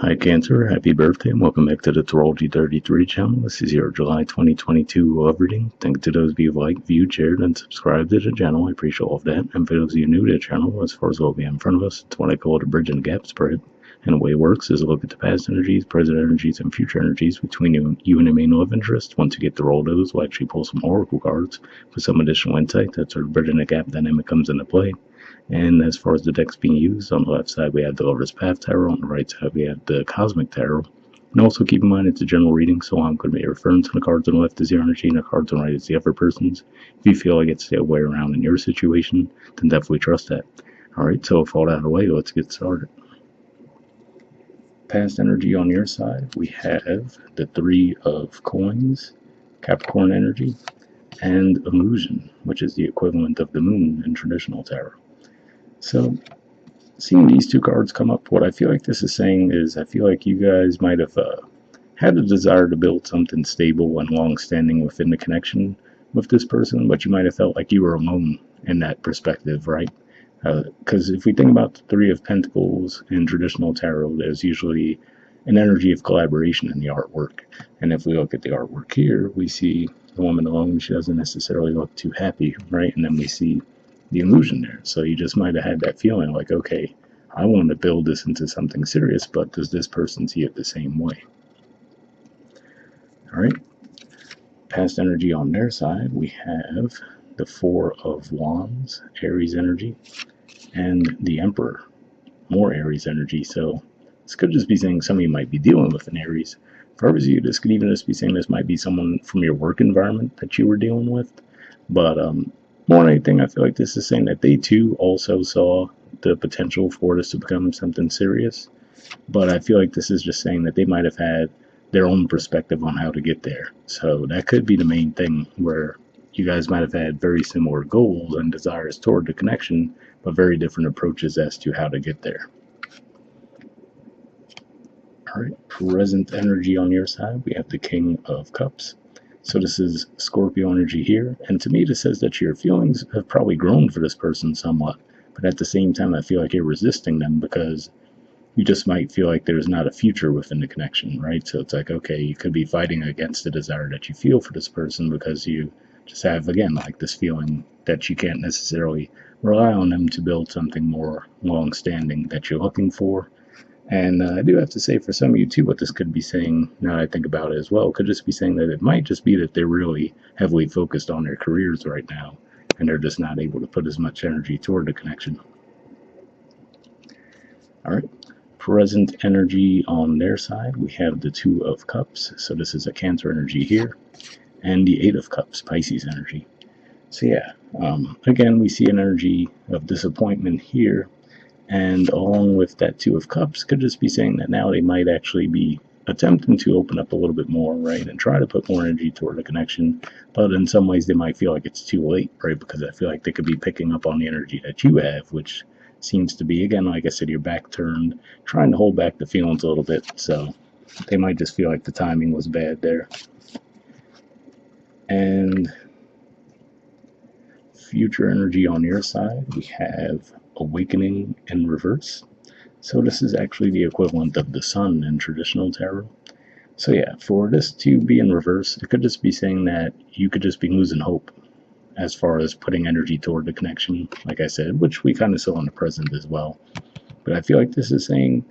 Hi Cancer, happy birthday and welcome back to the Astrology 33 channel. This is your July 2022 love reading. Thank you to those of you who liked, viewed, shared, and subscribed to the channel. I appreciate all of that. And for those of you new to the channel, as far as what we have in front of us, it's what I call the bridge and gap spread. And the way it works is a look at the past energies, present energies, and future energies between you and your main love interest. Once you get to roll those, we'll actually pull some oracle cards with some additional insight. That's where the bridge and the gap dynamic comes into play. And as far as the decks being used, on the left side we have the Lover's Path Tarot, on the right side we have the Cosmic Tarot. And also keep in mind it's a general reading, so I'm going to be referring to the cards on the left as your energy and the cards on the right as the other person's. If you feel like it's the other way around in your situation, then definitely trust that. Alright, so with all that out of the way, let's get started. Past energy on your side, we have the Three of Coins, Capricorn energy, and Illusion, which is the equivalent of the Moon in traditional tarot. So, seeing these two cards come up, what I feel like this is saying is I feel like you guys might have had a desire to build something stable and long-standing within the connection with this person, but you might have felt like you were alone in that perspective, right? Because if we think about the Three of Pentacles in traditional tarot, there's usually an energy of collaboration in the artwork. And if we look at the artwork here, we see the woman alone. She doesn't necessarily look too happy, right? And then we see the illusion there. So you just might have had that feeling like, okay, I want to build this into something serious, but does this person see it the same way? All right. Past energy on their side, we have the Four of Wands, Aries energy, and the Emperor, more Aries energy. So this could just be saying some of you might be dealing with an Aries. For others of you, this could even just be saying this might be someone from your work environment that you were dealing with. But more than anything, I feel like this is saying that they too also saw the potential for this to become something serious. But I feel like this is just saying that they might have had their own perspective on how to get there. So that could be the main thing, where you guys might have had very similar goals and desires toward the connection, but very different approaches as to how to get there. All right, present energy on your side, we have the King of Cups. So this is Scorpio energy here, and to me this says that your feelings have probably grown for this person somewhat, but at the same time I feel like you're resisting them because you just might feel like there's not a future within the connection, right? So it's like, okay, you could be fighting against the desire that you feel for this person because you just have, again, like this feeling that you can't necessarily rely on them to build something more long-standing that you're looking for. And I do have to say, for some of you too, what this could be saying, now I think about it as well, could just be saying that it might just be that they're really heavily focused on their careers right now, and they're just not able to put as much energy toward the connection. All right, present energy on their side, we have the Two of Cups. So this is a Cancer energy here, and the Eight of Cups, Pisces energy. So yeah, again, we see an energy of disappointment here. And along with that Two of Cups, could just be saying that now they might actually be attempting to open up a little bit more, right, and try to put more energy toward the connection. But in some ways, they might feel like it's too late, right, because I feel like they could be picking up on the energy that you have, which seems to be, again, like I said, your back turned, trying to hold back the feelings a little bit. So they might just feel like the timing was bad there. And future energy on your side, we have Awakening in reverse. So this is actually the equivalent of the Sun in traditional tarot. So yeah, for this to be in reverse, it could just be saying that you could just be losing hope as far as putting energy toward the connection, like I said, which we kind of saw in the present as well. But I feel like this is saying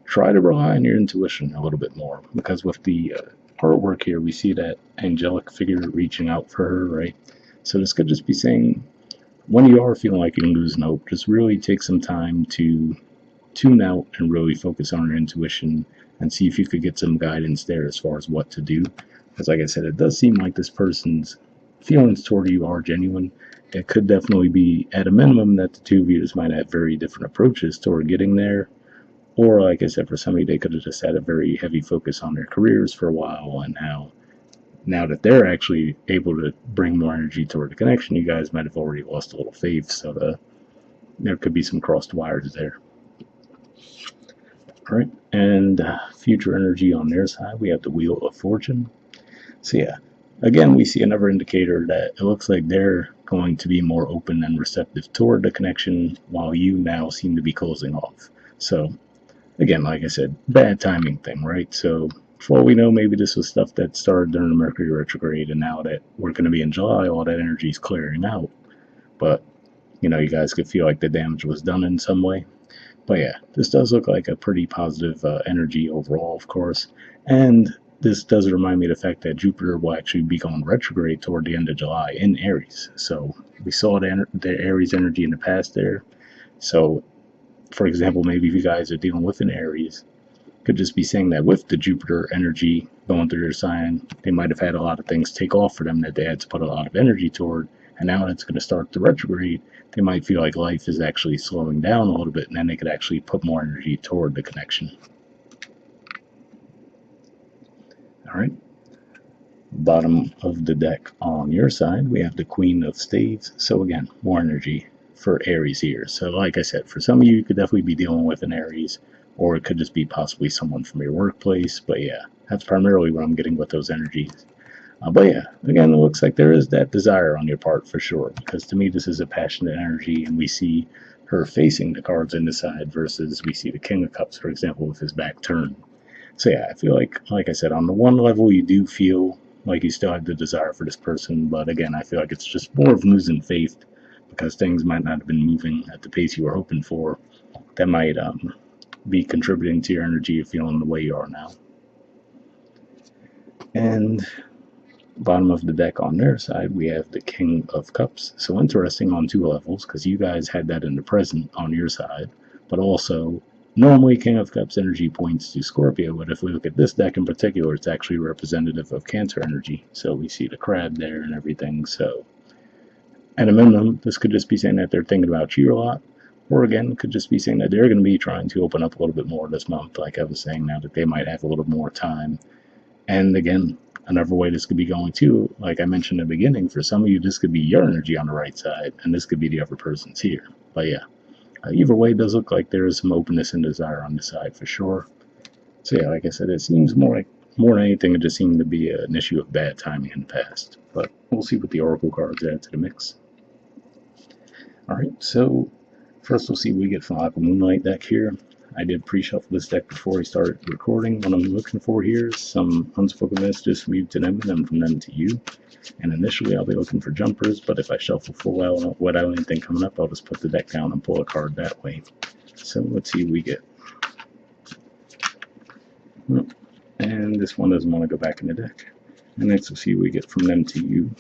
try to rely on your intuition a little bit more, because with the artwork here, we see that angelic figure reaching out for her, right? So this could just be saying when you are feeling like you're losing hope, just really take some time to tune out and really focus on your intuition and see if you could get some guidance there as far as what to do. Because like I said, it does seem like this person's feelings toward you are genuine. It could definitely be, at a minimum, that the two of you just might have very different approaches toward getting there. Or like I said, for somebody, they could have just had a very heavy focus on their careers for a while, and now that they're actually able to bring more energy toward the connection, you guys might have already lost a little faith, so there could be some crossed wires there. All right, and future energy on their side, we have the Wheel of Fortune. So yeah, again, we see another indicator that it looks like they're going to be more open and receptive toward the connection, while you now seem to be closing off. So again, like I said, bad timing thing, right? So for all we know, maybe this was stuff that started during the Mercury retrograde, and now that we're going to be in July, all that energy is clearing out. But you guys could feel like the damage was done in some way. But yeah, this does look like a pretty positive energy overall, of course. And this does remind me of the fact that Jupiter will actually be going retrograde toward the end of July in Aries. So we saw the Aries energy in the past there. So, for example, maybe if you guys are dealing with an Aries, could just be saying that with the Jupiter energy going through their sign, they might have had a lot of things take off for them that they had to put a lot of energy toward. And now it's going to start to retrograde, they might feel like life is actually slowing down a little bit, and then they could actually put more energy toward the connection. All right. Bottom of the deck on your side, we have the Queen of Staves. So again, more energy for Aries here. So like I said, for some of you, you could definitely be dealing with an Aries, or it could just be possibly someone from your workplace. But yeah, that's primarily what I'm getting with those energies. But yeah, again, it looks like there is that desire on your part for sure. Because to me, this is a passionate energy, and we see her facing the cards in the side versus we see the King of Cups, for example, with his back turned. So yeah, I feel like I said, on the one level, you do feel like you still have the desire for this person, but again, I feel like it's just more of losing faith because things might not have been moving at the pace you were hoping for. That might be contributing to your energy of feeling the way you are now. And bottom of the deck on their side, we have the King of Cups. So interesting on two levels because you guys had that in the present on your side, but also normally King of Cups energy points to Scorpio, but if we look at this deck in particular, it's actually representative of Cancer energy. So we see the crab there and everything. So at a minimum, this could just be saying that they're thinking about you a lot. Or again, it could just be saying that they're going to be trying to open up a little bit more this month, like I was saying, now that they might have a little more time. And again, another way this could be going too, like I mentioned in the beginning, for some of you, this could be your energy on the right side, and this could be the other person's here. But yeah, either way, it does look like there is some openness and desire on the side for sure. So yeah, like I said, it seems more than anything, it just seemed to be an issue of bad timing in the past. But we'll see what the Oracle cards add to the mix. All right, so first we'll see what we get from Aqua Moonlight deck here. I did pre-shuffle this deck before I started recording. What I'm looking for here is some unspoken messages from you to them and then from them to you. And initially I'll be looking for jumpers, but if I shuffle full out without anything coming up, I'll just put the deck down and pull a card that way. So let's see what we get. And this one doesn't want to go back in the deck. And next we'll see what we get from them to you.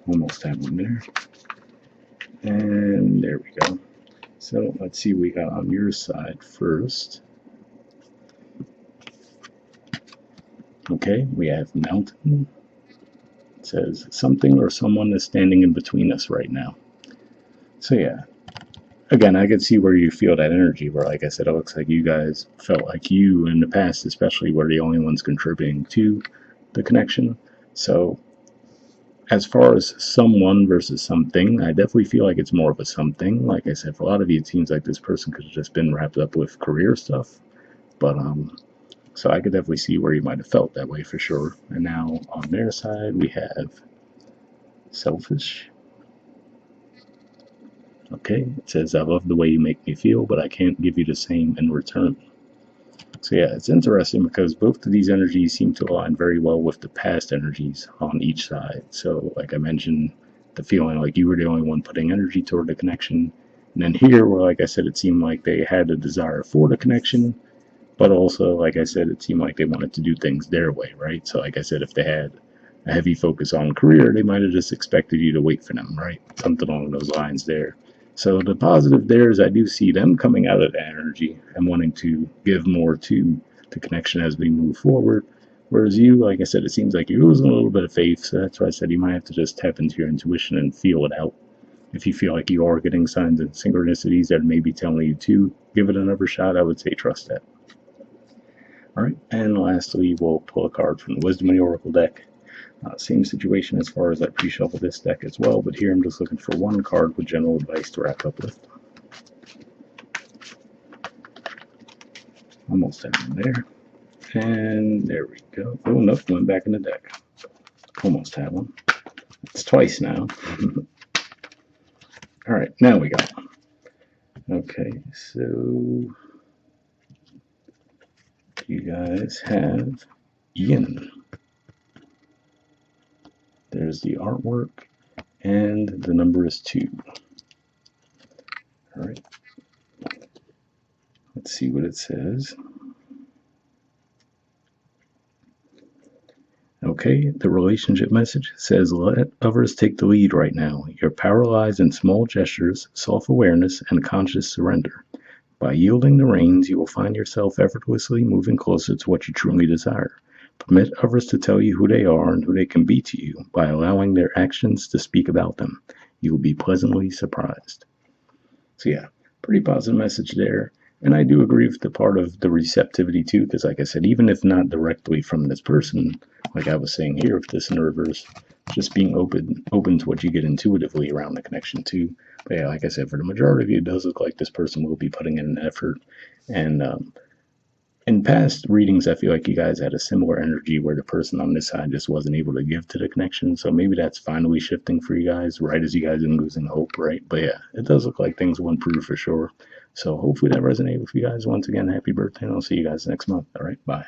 Almost have one there. And there we go. So let's see what we got on your side first. Okay, we have mountain. It says something or someone is standing in between us right now. So yeah, again, I could see where you feel that energy, where like I said, it looks like you guys felt like you in the past especially were the only ones contributing to the connection. So as far as someone versus something, I definitely feel like it's more of a something. Like I said, for a lot of you, it seems like this person could have just been wrapped up with career stuff. But so I could definitely see where you might have felt that way for sure. And now on their side, we have selfish. Okay, it says, I love the way you make me feel, but I can't give you the same in return. So yeah, it's interesting because both of these energies seem to align very well with the past energies on each side. So like I mentioned, the feeling like you were the only one putting energy toward the connection. And then here, where like I said, it seemed like they had a desire for the connection, but also, like I said, it seemed like they wanted to do things their way, right? So like I said, if they had a heavy focus on career, they might have just expected you to wait for them, right? Something along those lines there. So the positive there is I do see them coming out of that energy and wanting to give more to the connection as we move forward. Whereas you, like I said, it seems like you're losing a little bit of faith. So that's why I said you might have to just tap into your intuition and feel it out. If you feel like you are getting signs and synchronicities that may be telling you to give it another shot, I would say trust that. All right, and lastly, we'll pull a card from the Wisdom of the Oracle deck. Same situation as far as I pre-shuffle this deck as well, but here I'm just looking for one card with general advice to wrap up with. Almost have one there. And there we go. Oh, nope, went back in the deck. Almost have one. It's twice now. All right, now we got one. Okay, so you guys have yin. There's the artwork, and the number is 2. All right, let's see what it says. Okay, the relationship message says, let others take the lead right now. Your power lies in small gestures, self awareness, and conscious surrender. By yielding the reins, you will find yourself effortlessly moving closer to what you truly desire. Permit others to tell you who they are and who they can be to you by allowing their actions to speak about them. You will be pleasantly surprised. So, yeah, pretty positive message there. And I do agree with the part of the receptivity too, because, like I said, even if not directly from this person, like I was saying here with this in reverse, just being open to what you get intuitively around the connection too. But yeah, like I said, for the majority of you, it does look like this person will be putting in an effort. And in past readings, I feel like you guys had a similar energy where the person on this side just wasn't able to give to the connection. So maybe that's finally shifting for you guys, right as you guys are losing hope, right? But yeah, it does look like things will improve for sure. So hopefully that resonated with you guys. Once again, happy birthday, and I'll see you guys next month. All right, bye.